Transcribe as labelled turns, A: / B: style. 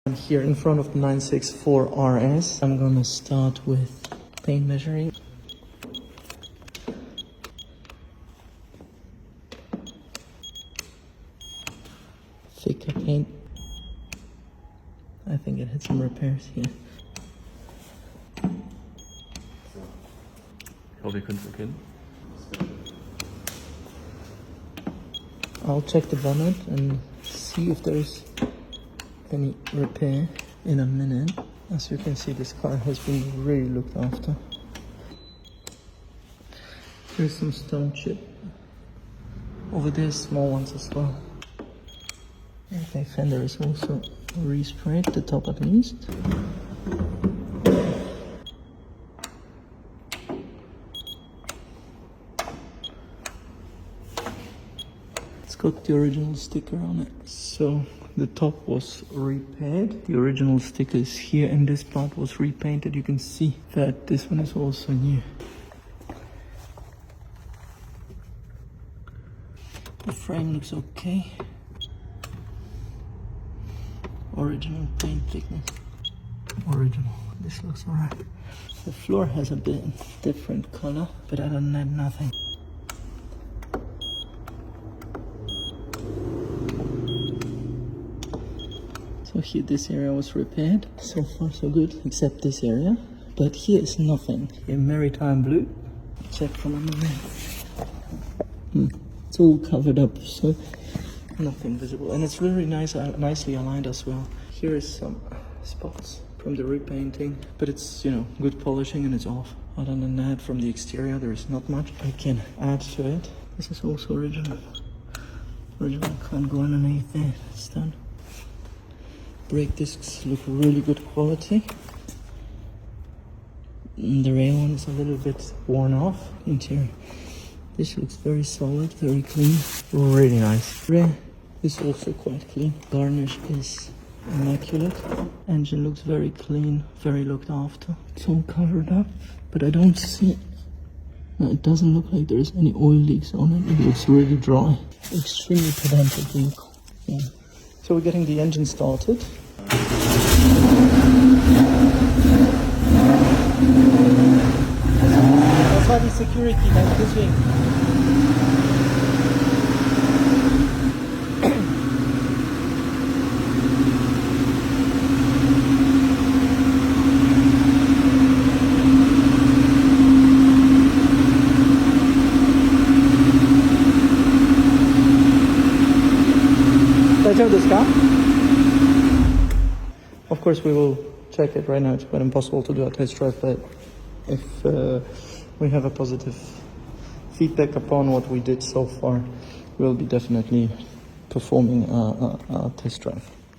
A: I'm here in front of the 964 RS. I'm gonna start with paint measuring. Thicker paint. I think it had some repairs here.
B: Ich hoffe, ihr könnt es erkennen.
A: I'll check the bonnet and see if there's any repair in a minute. As you can see, this car has been really looked after. Here's some stone chip. Over there, small ones as well. Okay, fender is also resprayed, the top at least. It's got the original sticker on it. So the top was repaired. The original sticker is here and this part was repainted. You can see that this one is also new. The frame looks okay. Original paint thickness. Original. This looks alright. The floor has a bit different color, but other than that, nothing. So here, this area was repaired. So far, so good, except this area. But here is nothing. Here, maritime blue. Check from underneath. It's all covered up, so nothing visible. And it's very nice, nicely aligned as well. Here is some spots from the repainting, but it's, you know, good polishing and it's off. Other than that, from the exterior, there is not much I can add to it. This is also original. Original, can't go underneath there. It's done. Brake discs look really good quality. The rail one is a little bit worn off. Interior. This looks very solid, very clean. Really nice. Rear is also quite clean. Garnish is immaculate. Engine looks very clean, very looked after. It's all covered up, but I don't see... No, it doesn't look like there's any oil leaks on it. It looks really dry. Extremely pedantic vehicle. Yeah. So we're getting the engine started. Das war die Security Bank, deswegen. Show this car. Of course, we will check it right now. It's quite impossible to do a test drive, but if we have a positive feedback upon what we did so far, we'll be definitely performing a test drive.